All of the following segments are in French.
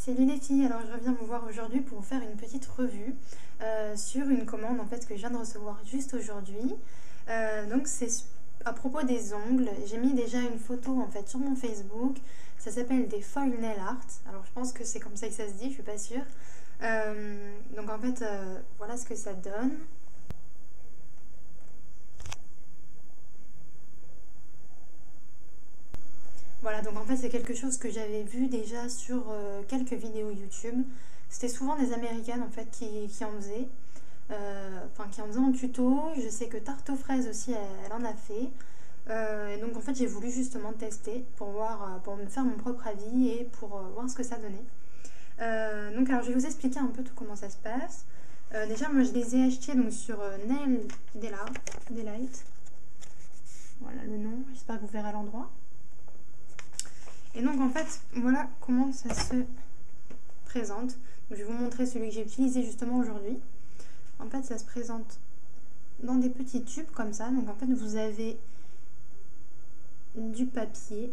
Salut les filles, alors je reviens vous voir aujourd'hui pour vous faire une petite revue sur une commande en fait que je viens de recevoir juste aujourd'hui. Donc c'est à propos des ongles. J'ai mis déjà une photo en fait sur mon Facebook. Ça s'appelle des foil nail art. Alors je pense que c'est comme ça que ça se dit, je suis pas sûre. Donc en fait voilà ce que ça donne. Voilà, donc en fait c'est quelque chose que j'avais vu déjà sur quelques vidéos YouTube. C'était souvent des Américaines en fait qui en faisaient, qui en faisaient en tuto. Je sais que Tarte aux fraises aussi elle en a fait. Et donc en fait j'ai voulu justement tester pour voir, pour me faire mon propre avis et pour voir ce que ça donnait. Donc alors je vais vous expliquer un peu tout comment ça se passe. Déjà moi je les ai achetés donc sur Nail Delight. Voilà le nom, j'espère que vous verrez à l'endroit. Et donc en fait, voilà comment ça se présente. Donc, je vais vous montrer celui que j'ai utilisé justement aujourd'hui. En fait, ça se présente dans des petits tubes comme ça. Donc en fait, vous avez du papier.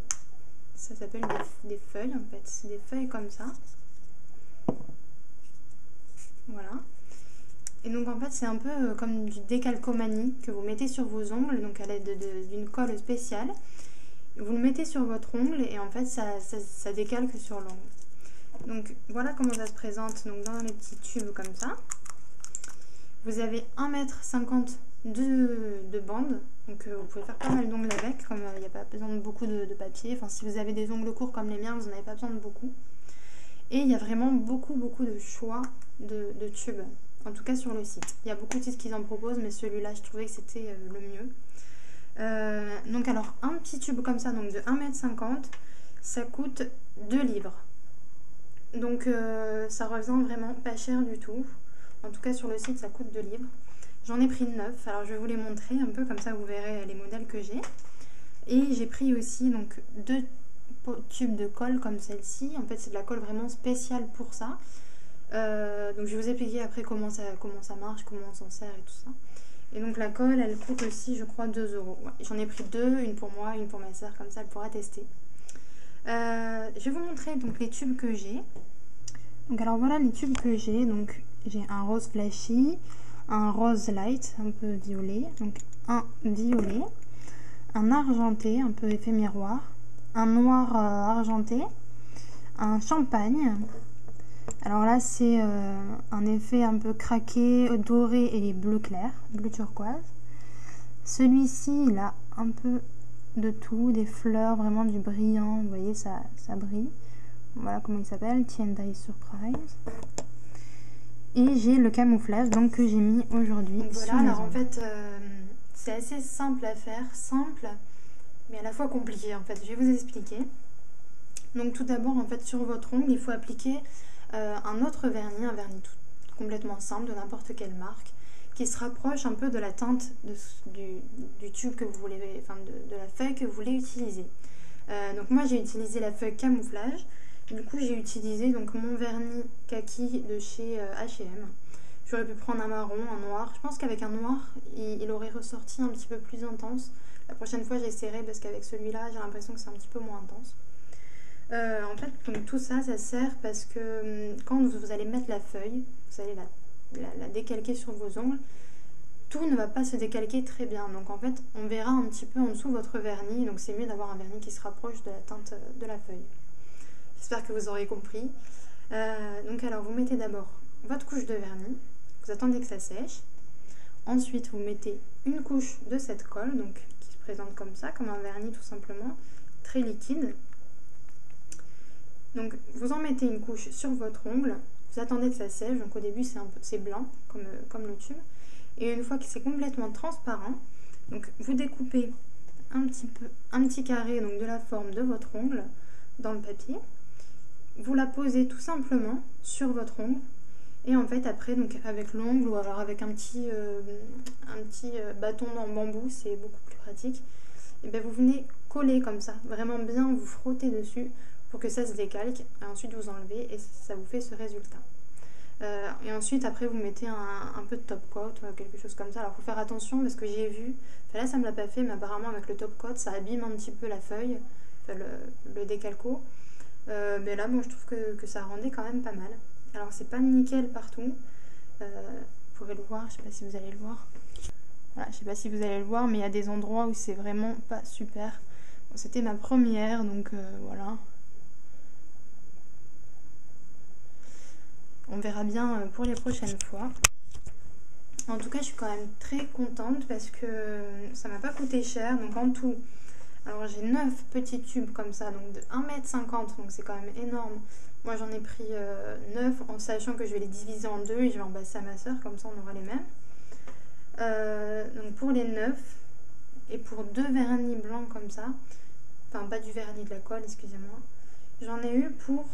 Ça s'appelle des feuilles en fait. C'est des feuilles comme ça. Voilà. Et donc en fait, c'est un peu comme du décalcomanie que vous mettez sur vos ongles, donc à l'aide d'une colle spéciale. Vous le mettez sur votre ongle et en fait ça décalque sur l'ongle. Donc voilà comment ça se présente donc dans les petits tubes comme ça. Vous avez 1,50 m de bande, donc vous pouvez faire pas mal d'ongles avec, comme il n'y a pas besoin de beaucoup de papier. Enfin si vous avez des ongles courts comme les miens, vous n'en avez pas besoin de beaucoup. Et il y a vraiment beaucoup de choix de tubes, en tout cas sur le site. Il y a beaucoup de sites qui en proposent, mais celui-là je trouvais que c'était le mieux. Donc alors un petit tube comme ça donc de 1,50 m ça coûte 2 livres, donc ça revient vraiment pas cher du tout. En tout cas sur le site ça coûte 2 livres. J'en ai pris 9, alors je vais vous les montrer un peu comme ça vous verrez les modèles que j'ai. Et j'ai pris aussi donc 2 tubes de colle comme celle-ci. En fait c'est de la colle vraiment spéciale pour ça. Donc je vais vous expliquer après comment ça marche, comment on s'en sert et tout ça. Et donc la colle, elle coûte aussi, je crois, 2 €. Ouais, j'en ai pris 2, une pour moi, une pour ma soeur, comme ça elle pourra tester. Je vais vous montrer donc les tubes que j'ai. Donc alors voilà les tubes que j'ai. Donc j'ai un rose flashy, un rose light, un peu violet, donc un violet, un argenté, un peu effet miroir, un noir argenté, un champagne. Alors là c'est un effet un peu craqué, doré et bleu clair, bleu turquoise. Celui-ci il a un peu de tout, des fleurs, vraiment du brillant, vous voyez ça brille. Voilà comment il s'appelle, Tiendai Surprise. Et j'ai le camouflage donc que j'ai mis aujourd'hui. Voilà, alors en fait c'est assez simple à faire, simple mais à la fois compliqué en fait. Je vais vous expliquer. Donc tout d'abord en fait sur votre ongle il faut appliquer un autre vernis, un vernis complètement simple de n'importe quelle marque qui se rapproche un peu de la teinte du tube que vous voulez, enfin de la feuille que vous voulez utiliser. Donc moi j'ai utilisé la feuille camouflage, du coup j'ai utilisé donc mon vernis kaki de chez H&M. J'aurais pu prendre un marron, un noir, je pense qu'avec un noir il aurait ressorti un petit peu plus intense. La prochaine fois j'essaierai parce qu'avec celui-là j'ai l'impression que c'est un petit peu moins intense. En fait, donc tout ça, ça sert parce que quand vous allez mettre la feuille, vous allez la décalquer sur vos ongles, tout ne va pas se décalquer très bien. Donc en fait, on verra un petit peu en dessous votre vernis, donc c'est mieux d'avoir un vernis qui se rapproche de la teinte de la feuille. J'espère que vous aurez compris. Donc alors, vous mettez d'abord votre couche de vernis, vous attendez que ça sèche. Ensuite, vous mettez une couche de cette colle, donc qui se présente comme ça, comme un vernis tout simplement, très liquide. Donc vous en mettez une couche sur votre ongle, vous attendez que ça sèche, donc au début c'est blanc comme le tube, et une fois que c'est complètement transparent, donc vous découpez un petit carré donc de la forme de votre ongle dans le papier, vous la posez tout simplement sur votre ongle, et en fait après donc avec l'ongle ou alors avec un petit bâton en bambou, c'est beaucoup plus pratique, et bien vous venez coller comme ça, vraiment bien vous frottez dessus pour que ça se décalque, et ensuite vous enlevez et ça vous fait ce résultat. Et ensuite après vous mettez un peu de top coat, quelque chose comme ça. Alors il faut faire attention parce que j'ai vu, enfin, là ça me l'a pas fait, mais apparemment avec le top coat ça abîme un petit peu la feuille, enfin, le décalco. Mais là, moi, je trouve que ça rendait quand même pas mal. Alors, c'est pas nickel partout. Vous pourrez le voir, je sais pas si vous allez le voir. Voilà, je sais pas si vous allez le voir, mais il y a des endroits où c'est vraiment pas super. Bon, c'était ma première, donc voilà. On verra bien pour les prochaines fois. En tout cas, je suis quand même très contente parce que ça m'a pas coûté cher. Donc en tout, alors j'ai 9 petits tubes comme ça, donc de 1,50 m, donc c'est quand même énorme. Moi j'en ai pris 9 en sachant que je vais les diviser en deux et je vais en passer à ma soeur, comme ça on aura les mêmes. Donc pour les 9 et pour 2 vernis blancs comme ça, enfin pas du vernis, de la colle, excusez-moi, j'en ai eu pour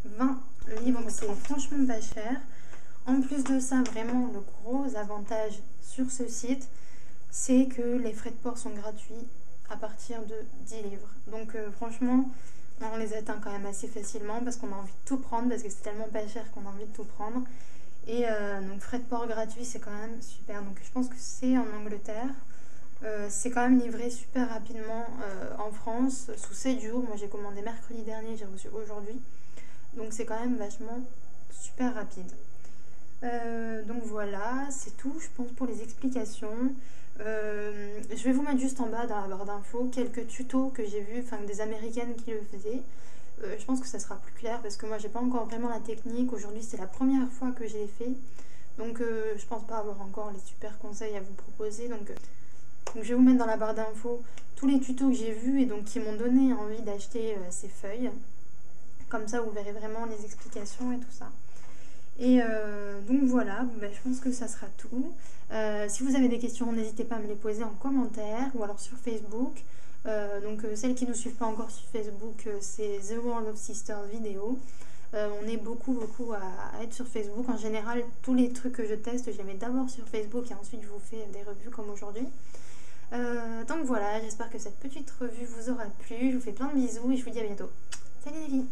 20 livres, donc c'est franchement pas cher. En plus de ça, vraiment le gros avantage sur ce site, c'est que les frais de port sont gratuits à partir de 10 livres. Donc franchement, on les atteint quand même assez facilement parce qu'on a envie de tout prendre, parce que c'est tellement pas cher qu'on a envie de tout prendre. Et donc frais de port gratuits, c'est quand même super. Donc je pense que c'est en Angleterre. C'est quand même livré super rapidement en France, sous 7 jours. Moi j'ai commandé mercredi dernier, j'ai reçu aujourd'hui. Donc c'est quand même vachement super rapide. Donc voilà, c'est tout je pense pour les explications. Je vais vous mettre juste en bas dans la barre d'infos quelques tutos que j'ai vus, enfin des américaines qui le faisaient. Je pense que ça sera plus clair parce que moi j'ai pas encore vraiment la technique. Aujourd'hui c'est la première fois que je l'ai fait, donc je pense pas avoir encore les super conseils à vous proposer. Donc je vais vous mettre dans la barre d'infos tous les tutos que j'ai vus et donc qui m'ont donné envie d'acheter ces feuilles. Comme ça vous verrez vraiment les explications et tout ça. Et donc voilà, je pense que ça sera tout. Si vous avez des questions, n'hésitez pas à me les poser en commentaire ou alors sur Facebook. Donc celles qui ne nous suivent pas encore sur Facebook, c'est The World of Sisters vidéo. On est beaucoup à être sur Facebook. En général, tous les trucs que je teste, je les mets d'abord sur Facebook et ensuite je vous fais des revues comme aujourd'hui. Donc voilà, j'espère que cette petite revue vous aura plu. Je vous fais plein de bisous et je vous dis à bientôt. Salut les filles!